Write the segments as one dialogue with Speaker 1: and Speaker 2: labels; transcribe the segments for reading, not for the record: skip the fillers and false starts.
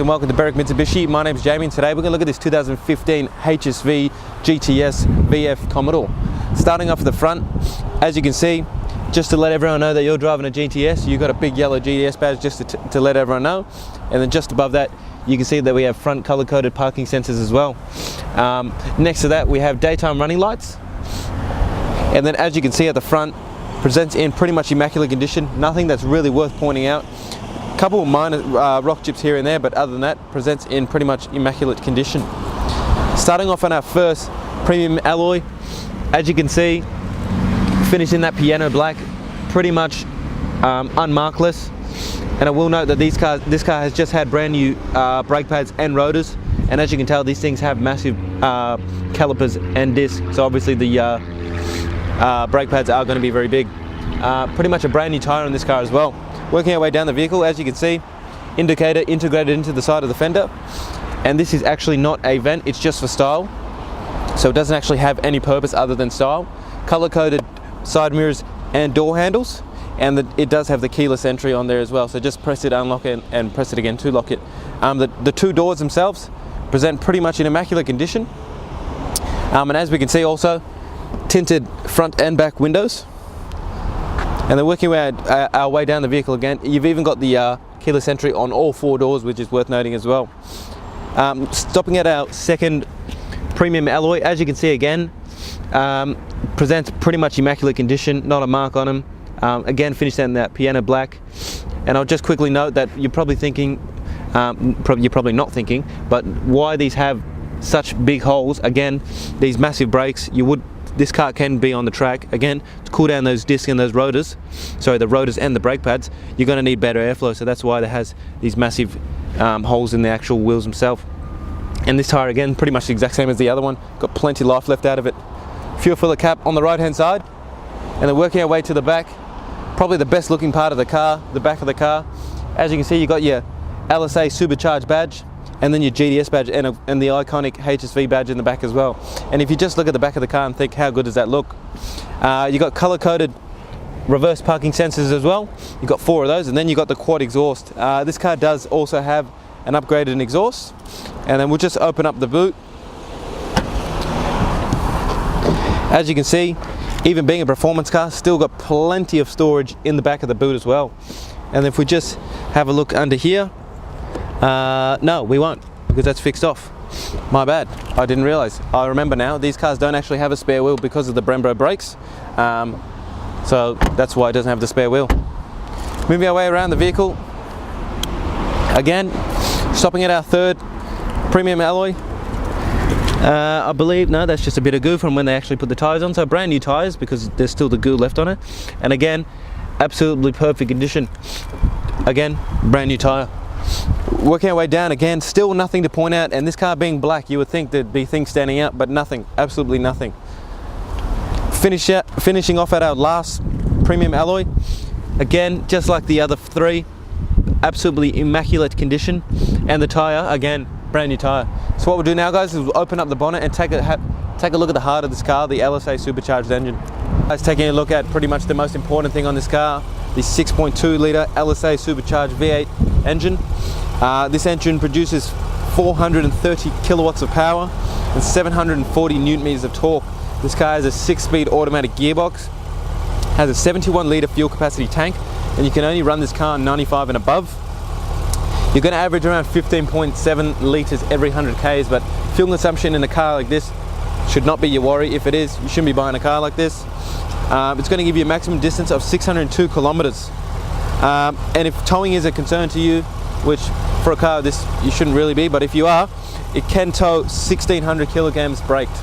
Speaker 1: and welcome to Berwick Mitsubishi. My name is Jamie and today we're going to look at this 2015 HSV GTS VF Commodore. Starting off at the front, as you can see, just to let everyone know that you're driving a GTS, you've got a big yellow GTS badge just to let everyone know. And then just above that, you can see that we have front color-coded parking sensors as well. Next to that, we have daytime running lights. And then as you can see at the front, presents in pretty much immaculate condition, nothing that's really worth pointing out. A couple of minor rock chips here and there, but other than that, presents in pretty much immaculate condition. Starting off on our first premium alloy, as you can see, finished in that piano black, pretty much unmarkless. And I will note that this car has just had brand new brake pads and rotors, and as you can tell, these things have massive calipers and discs, so obviously the brake pads are going to be very big. Pretty much a brand new tyre on this car as well. Working our way down the vehicle, as you can see, indicator integrated into the side of the fender, and this is actually not a vent, it's just for style, so it doesn't actually have any purpose other than style. Color-coded side mirrors and door handles, and it does have the keyless entry on there as well, so just press it, unlock it, and press it again to lock it. The two doors themselves present pretty much in immaculate condition, and as we can see also, tinted front and back windows. And then working our way down the vehicle again, you've even got the keyless entry on all four doors, which is worth noting as well. Stopping at our second premium alloy, as you can see again, presents pretty much immaculate condition, not a mark on them. Again, finished in that piano black. And I'll just quickly note that you're probably thinking, you're probably not thinking, but why these have such big holes? Again, these massive brakes, this car can be on the track. Again, to cool down those discs and those rotors, sorry, the rotors and the brake pads, you're going to need better airflow, so that's why it has these massive holes in the actual wheels themselves. And this tyre, again, pretty much the exact same as the other one, got plenty of life left out of it. Fuel filler cap on the right hand side, and then working our way to the back, probably the best looking part of the car, the back of the car. As you can see, you got your LSA supercharged badge, and then your GTS badge and the iconic HSV badge in the back as well. And if you just look at the back of the car and think, how good does that look? You got color-coded reverse parking sensors as well. You've got 4 of those, and then you got the quad exhaust. This car does also have an upgraded exhaust. And then we'll just open up the boot. As you can see, even being a performance car, still got plenty of storage in the back of the boot as well. And if we just have a look under here, no, we won't, because that's fixed off. My bad, I didn't realize. I remember now, these cars don't actually have a spare wheel because of the Brembo brakes, so that's why it doesn't have the spare wheel. Moving our way around the vehicle, again, stopping at our third premium alloy. I believe, no, that's just a bit of goo from when they actually put the tyres on, so brand new tyres because there's still the goo left on it. And again, absolutely perfect condition. Again, brand new tyre. Working our way down again, still nothing to point out, and this car being black, you would think there'd be things standing out, but nothing, absolutely nothing. Finishing off at our last premium alloy, again, just like the other 3, absolutely immaculate condition, and the tyre, again, brand new tyre. So what we'll do now, guys, is we'll open up the bonnet and take a look at the heart of this car, the LSA supercharged engine. Guys, taking a look at pretty much the most important thing on this car, the 6.2 litre LSA supercharged V8 engine. This engine produces 430 kilowatts of power and 740 newton meters of torque. This car has a 6-speed automatic gearbox, has a 71 litre fuel capacity tank, and you can only run this car on 95 and above. You're going to average around 15.7 litres every 100 k's, but fuel consumption in a car like this should not be your worry. If it is, you shouldn't be buying a car like this. It's going to give you a maximum distance of 602 kilometers. And if towing is a concern to you, which for a car this you shouldn't really be, but if you are, it can tow 1600 kilograms braked.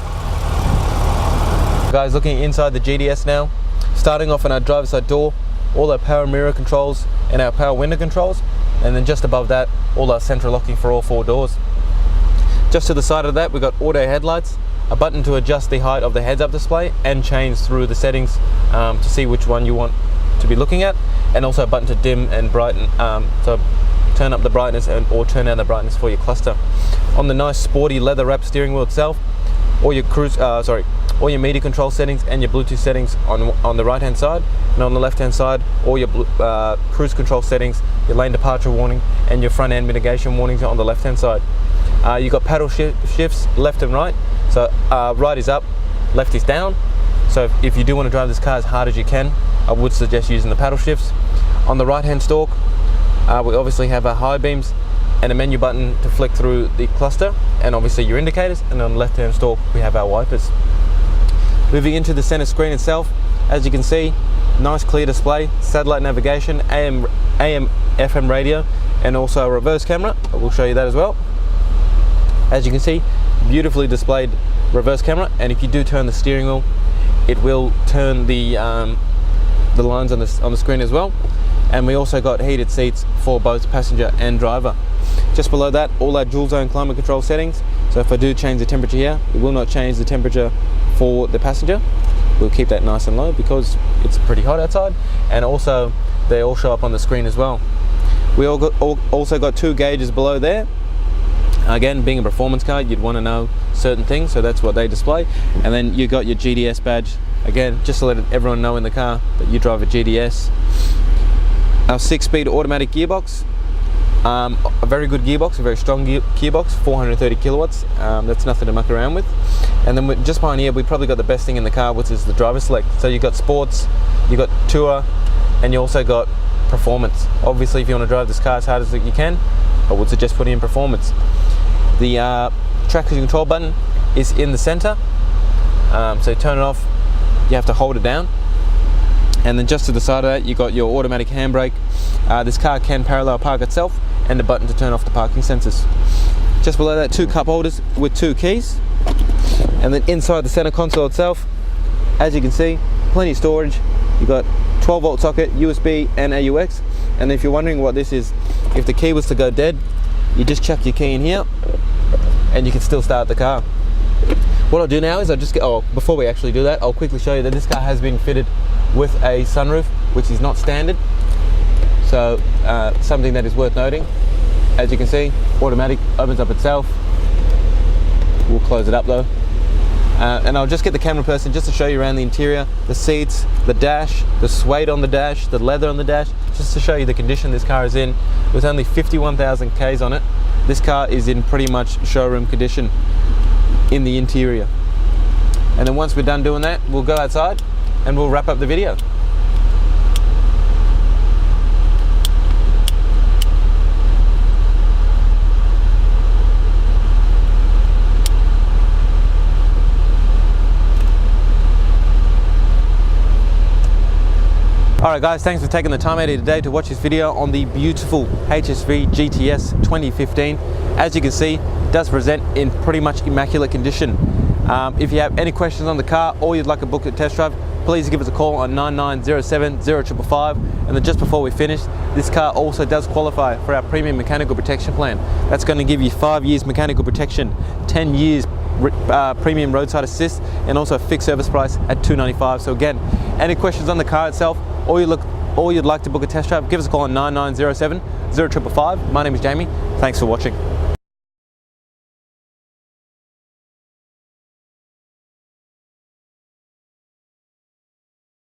Speaker 1: Guys, looking inside the GTS now, starting off on our driver's side door, all our power mirror controls and our power window controls, and then just above that, all our central locking for all 4 doors. Just to the side of that, we've got auto headlights, a button to adjust the height of the heads-up display and change through the settings to see which one you want to be looking at, and also a button to dim and brighten, so turn up the brightness or turn down the brightness for your cluster. On the nice sporty leather wrapped steering wheel itself, all your all your media control settings and your Bluetooth settings on the right hand side, and on the left hand side all your cruise control settings, your lane departure warning and your front end mitigation warnings on the left hand side. You've got paddle shifts left and right, so right is up, left is down. So if you do want to drive this car as hard as you can, I would suggest using the paddle shifts. On the right hand stalk, we obviously have our high beams and a menu button to flick through the cluster, and obviously your indicators, and on the left hand stalk we have our wipers. Moving into the center screen itself, as you can see, nice clear display, satellite navigation, AM FM radio, and also a reverse camera. I will show you that as well. As you can see, beautifully displayed reverse camera, and if you do turn the steering wheel, it will turn the lines on the screen as well. And we also got heated seats for both passenger and driver. Just below that, all our dual zone climate control settings. So if I do change the temperature here, it will not change the temperature for the passenger. We'll keep that nice and low because it's pretty hot outside. And also, they all show up on the screen as well. We also got 2 gauges below there. Again, being a performance car, you'd want to know certain things, so that's what they display. And then you got your GTS badge. Again, just to let everyone know in the car that you drive a GTS. Our 6-speed automatic gearbox, a very good gearbox, a very strong gearbox, 430 kilowatts. That's nothing to muck around with. And then just behind here, we probably got the best thing in the car, which is the driver select. So you've got sports, you've got tour, and you also got performance. Obviously, if you want to drive this car as hard as you can, I would suggest putting in performance. The traction control button is in the center. So you turn it off, you have to hold it down. And then just to the side of that, you got your automatic handbrake. This car can parallel park itself, and the button to turn off the parking sensors. Just below that, 2 cup holders with 2 keys. And then inside the center console itself, as you can see, plenty of storage. You've got 12-volt socket, USB and AUX. And if you're wondering what this is, if the key was to go dead, you just chuck your key in here and you can still start the car. What I'll do now is before we actually do that, I'll quickly show you that this car has been fitted with a sunroof, which is not standard. So something that is worth noting. As you can see, automatic, opens up itself. We'll close it up though. And I'll just get the camera person just to show you around the interior, the seats, the dash, the suede on the dash, the leather on the dash, just to show you the condition this car is in. With only 51,000 Ks on it, this car is in pretty much showroom condition in the interior. And then once we're done doing that, we'll go outside and we'll wrap up the video. Alright guys, thanks for taking the time out here today to watch this video on the beautiful HSV GTS 2015. As you can see, it does present in pretty much immaculate condition. If you have any questions on the car or you'd like to book a test drive, please give us a call on 9907 0555. And then just before we finish, this car also does qualify for our premium mechanical protection plan. That's going to give you 5 years mechanical protection, 10 years premium roadside assist, and also a fixed service price at $295. So again, any questions on the car itself, or you'd like to book a test drive, give us a call on 9907 0555. My name is Jamie. Thanks for watching.